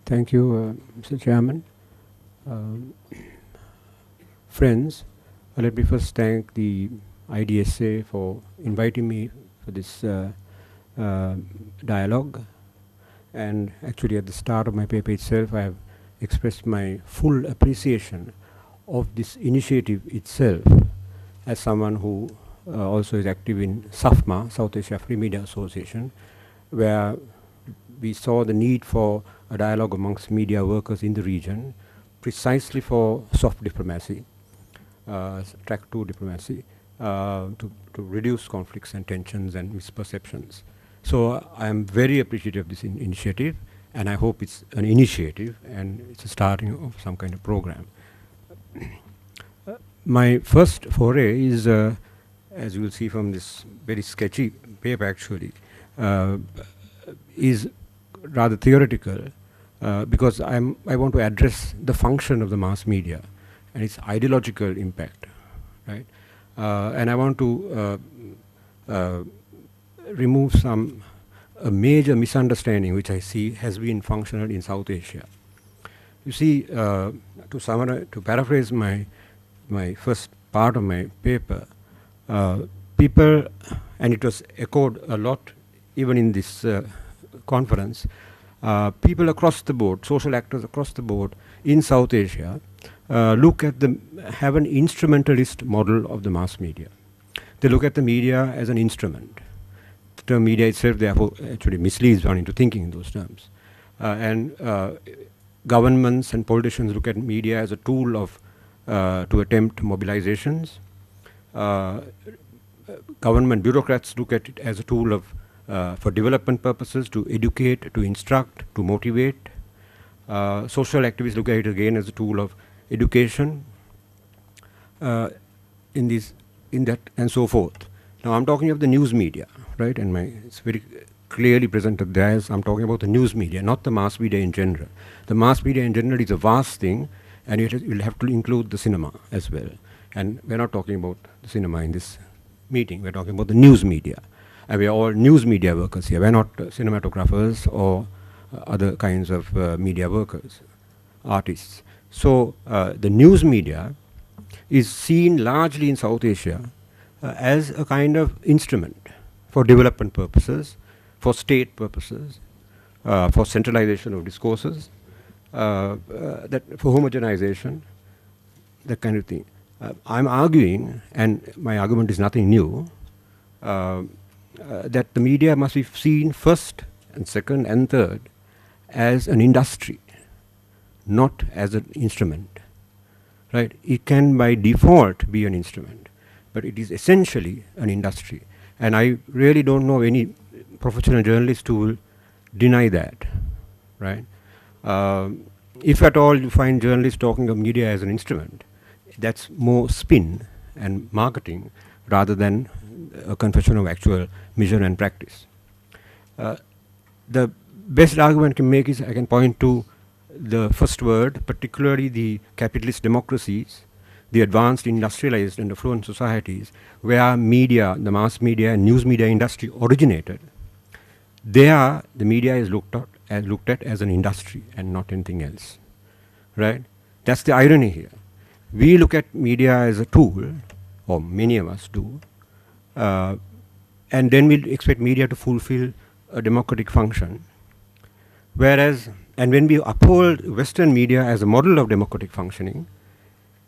Thank you, Mr. Chairman. Um, Friends, let me first thank the IDSA for inviting me for this uh, dialogue. And actually, at the start of my paper itself, I have expressed my full appreciation of this initiative itself as someone who also is active in SAFMA, South Asia Free Media Association, where we saw the need for a dialogue amongst media workers in the region, precisely for soft diplomacy, track 2 diplomacy, to reduce conflicts and tensions and misperceptions. So I am very appreciative of this initiative, and I hope it's an initiative and it's a starting of some kind of program. My first foray is, as you will see from this very sketchy paper actually, is rather theoretical, because I want to address the function of the mass media and its ideological impact, right? And I want to remove a major misunderstanding which I see has been functional in South Asia. You see, to paraphrase my first part of my paper, people, and it was echoed a lot even in this conference, people across the board, social actors across the board in South Asia, have an instrumentalist model of the mass media. They look at the media as an instrument. The term media itself, therefore, actually misleads one into thinking in those terms. And governments and politicians look at media as a tool of to attempt mobilizations. Government bureaucrats look at it as a tool of for development purposes, to educate, to instruct, to motivate. Social activists look at it again as a tool of education, in that and so forth. Now I'm talking of the news media, right? And it's very clearly presented there as I'm talking about the news media, not the mass media in general. The mass media in general is a vast thing, and you'll have to include the cinema as well. And we're not talking about the cinema in this meeting. We're talking about the news media. And we're all news media workers here. We're not cinematographers or other kinds of media workers, artists. So the news media is seen largely in South Asia as a kind of instrument for development purposes, for state purposes, for centralization of discourses, that for homogenization, that kind of thing. I'm arguing, and my argument is nothing new, that the media must be seen first and second and third as an industry, not as an instrument, right? It can by default be an instrument, but it is essentially an industry. And I really don't know any professional journalist who will deny that, right? If at all you find journalists talking of media as an instrument, that's more spin and marketing rather than a confession of actual mission and practice. The best argument I can make is I can point to the first word, particularly the capitalist democracies, the advanced industrialized and affluent societies where media, the mass media and news media industry originated. There, the media is looked at as an industry and not anything else, right? That's the irony here. We look at media as a tool, or many of us do, and then we expect media to fulfill a democratic function. Whereas, and when we uphold Western media as a model of democratic functioning,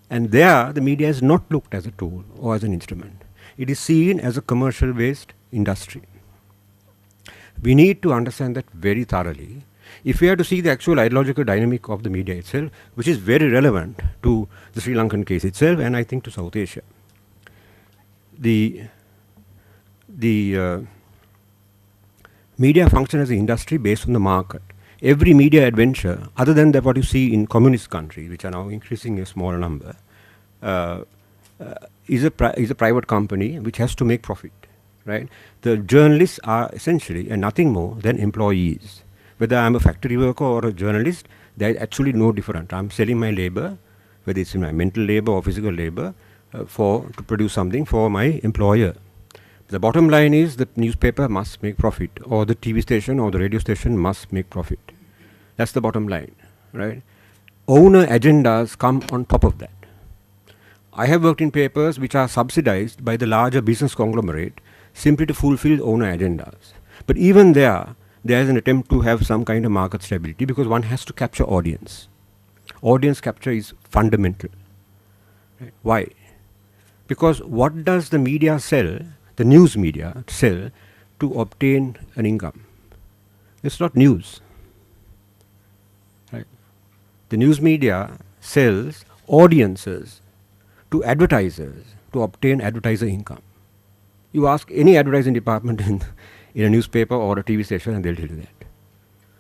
and there the media is not looked as a tool or as an instrument. It is seen as a commercial-based industry. We need to understand that very thoroughly if we are to see the actual ideological dynamic of the media itself, which is very relevant to the Sri Lankan case itself and I think to South Asia. The media function as an industry based on the market. Every media adventure, other than that what you see in communist countries, which are now increasing a small number, is a private company which has to make profit, right? The journalists are essentially nothing more than employees. Whether I'm a factory worker or a journalist, there is actually no difference. I'm selling my labor, whether it's in my mental labor or physical labor, to produce something for my employer. The bottom line is the newspaper must make profit, or the TV station or the radio station must make profit. That's the bottom line, right? Owner agendas come on top of that. I have worked in papers which are subsidized by the larger business conglomerate simply to fulfill owner agendas. But even there is an attempt to have some kind of market stability because one has to capture audience. Audience capture is fundamental. Right? Why? Because what does the media sell, the news media sell, to obtain an income? It's not news. Right? The news media sells audiences to advertisers to obtain advertiser income. You ask any advertising department in a newspaper or a TV station and they'll tell you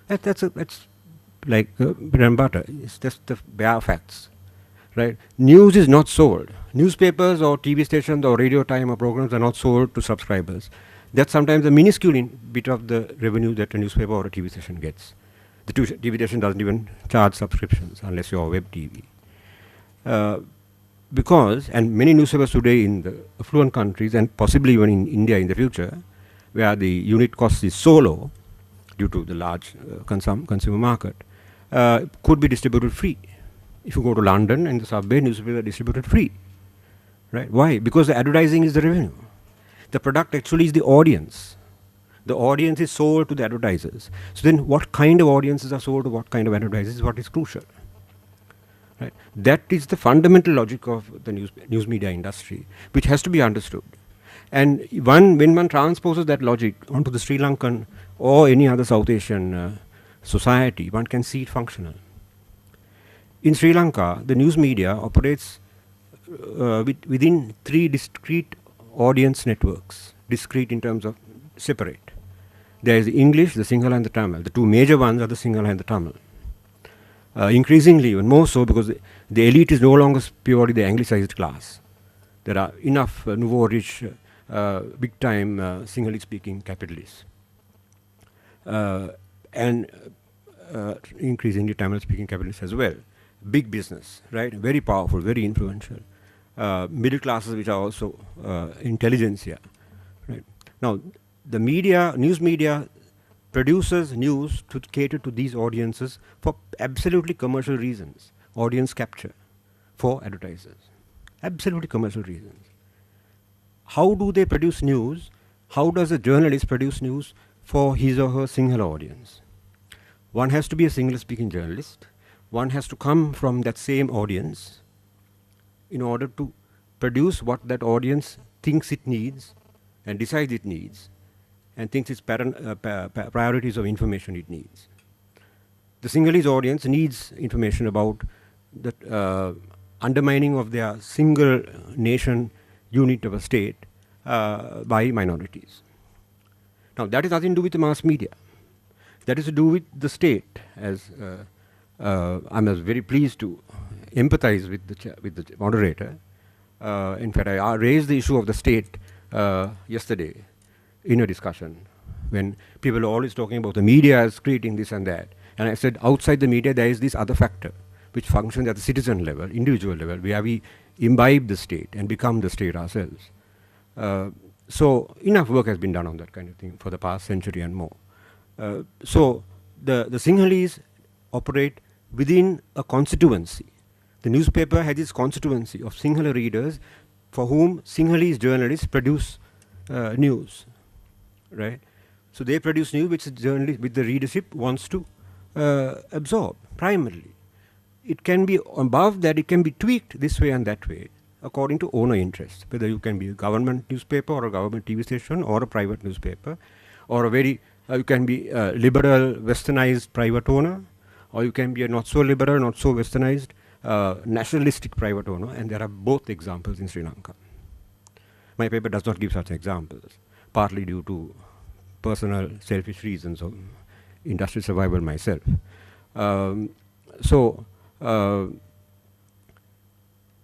that. That's like bread and butter. It's just the bare facts. Right? News is not sold. Newspapers or TV stations or radio time or programs are not sold to subscribers. That's sometimes a minuscule bit of the revenue that a newspaper or a TV station gets. The TV station doesn't even charge subscriptions unless you're web TV. Because, and many newspapers today in the affluent countries and possibly even in India in the future, where the unit cost is so low due to the large consumer market, could be distributed free. If you go to London and the subway, newspapers are distributed free. Right? Why? Because the advertising is the revenue. The product actually is the audience. The audience is sold to the advertisers. So then what kind of audiences are sold to what kind of advertisers is what is crucial. Right? That is the fundamental logic of the news media industry, which has to be understood. And when one transposes that logic onto the Sri Lankan or any other South Asian society, one can see it functional. In Sri Lanka, the news media operates within 3 discrete audience networks, discrete in terms of separate. There is the English, the Sinhala and the Tamil. The 2 major ones are the Sinhala and the Tamil. Increasingly, even more so, because the elite is no longer purely the anglicized class. There are enough nouveau rich, big-time Sinhalese-speaking capitalists. And increasingly Tamil-speaking capitalists as well. Big business, right? Very powerful, very influential. Middle classes which are also intelligentsia, right? Now, the media, news media produces news to cater to these audiences for absolutely commercial reasons. Audience capture for advertisers. Absolutely commercial reasons. How do they produce news? How does a journalist produce news for his or her Sinhala audience? One has to be a Sinhala-speaking journalist. One has to come from that same audience in order to produce what that audience thinks it needs and decides it needs and thinks its priorities of information it needs. The Sinhalese audience needs information about the undermining of their single nation unit of a state by minorities. Now, that has nothing to do with the mass media. That is to do with the state, as I'm very pleased to empathize with the moderator. In fact, I raised the issue of the state yesterday in a discussion when people are always talking about the media as creating this and that. And I said, outside the media, there is this other factor which functions at the citizen level, individual level, where we imbibe the state and become the state ourselves. So enough work has been done on that kind of thing for the past century and more. So the Sinhalese operate within a constituency. The newspaper has its constituency of Sinhala readers for whom Sinhalese journalists produce news, right? So they produce news which the readership wants to absorb primarily. It can be above that, it can be tweaked this way and that way according to owner interest, whether you can be a government newspaper or a government TV station or a private newspaper, or a very, you can be a liberal, westernized private owner, or you can be a not so liberal, not so westernized, nationalistic private owner, and there are both examples in Sri Lanka. My paper does not give such examples, partly due to personal selfish reasons of industrial survival myself.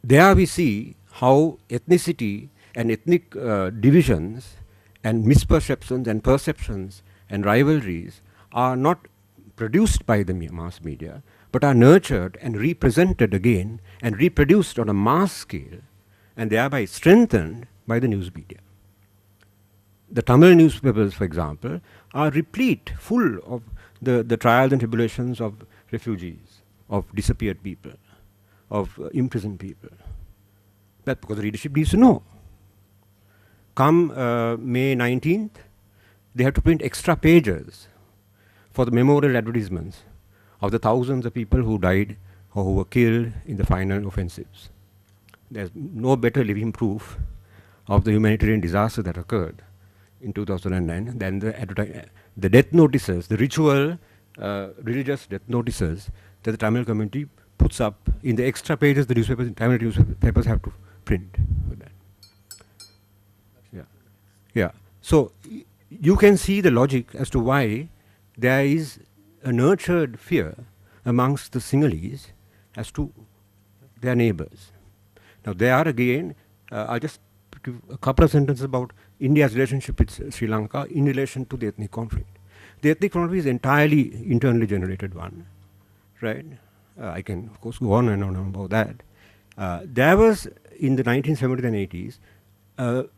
There we see how ethnicity and ethnic divisions and misperceptions and perceptions and rivalries are not produced by the mass media, but are nurtured and represented again and reproduced on a mass scale and thereby strengthened by the news media. The Tamil newspapers, for example, are replete, full of the trials and tribulations of refugees, of disappeared people, of imprisoned people. That's because the readership needs to know. Come May 19th, they have to print extra pages for the memorial advertisements of the thousands of people who died or who were killed in the final offensives. There's no better living proof of the humanitarian disaster that occurred in 2009 than the death notices, the ritual religious death notices that the Tamil community puts up in the extra pages the newspapers, Tamil newspapers have to print with that. Yeah. Yeah. So you can see the logic as to why there is a nurtured fear amongst the Sinhalese as to their neighbors. Now there are again, I'll just give a couple of sentences about India's relationship with Sri Lanka in relation to the ethnic conflict. The ethnic conflict is entirely internally generated one, right? I can of course go on and on about that. There was in the 1970s and 80s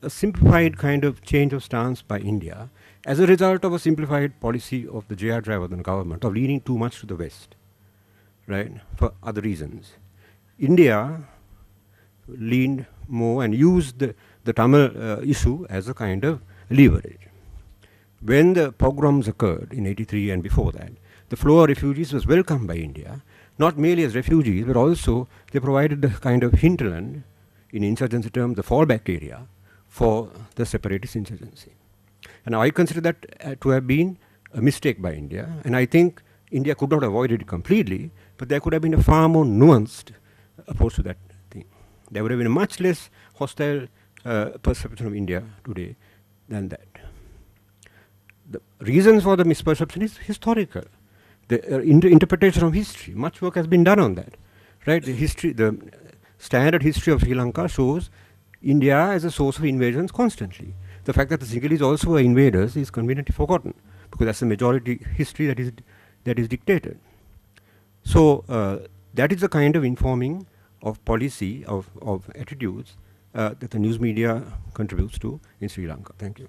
a simplified kind of change of stance by India as a result of a simplified policy of the J.R. Jayawardena government of leaning too much to the West, right, for other reasons. India leaned more and used the Tamil issue as a kind of leverage. When the pogroms occurred in 83 and before that, the flow of refugees was welcomed by India, not merely as refugees, but also they provided the kind of hinterland, in insurgency terms, the fallback area for the separatist insurgency. And I consider that to have been a mistake by India, and I think India could not avoid it completely, but there could have been a far more nuanced approach to that thing. There would have been a much less hostile perception of India today than that. The reasons for the misperception is historical. The interpretation of history, much work has been done on that, right? The standard history of Sri Lanka shows India as a source of invasions constantly. The fact that the Sinhalese also were invaders is conveniently forgotten, because that's the majority history that is dictated. So that is the kind of informing of policy, of attitudes that the news media contributes to in Sri Lanka. Thank you.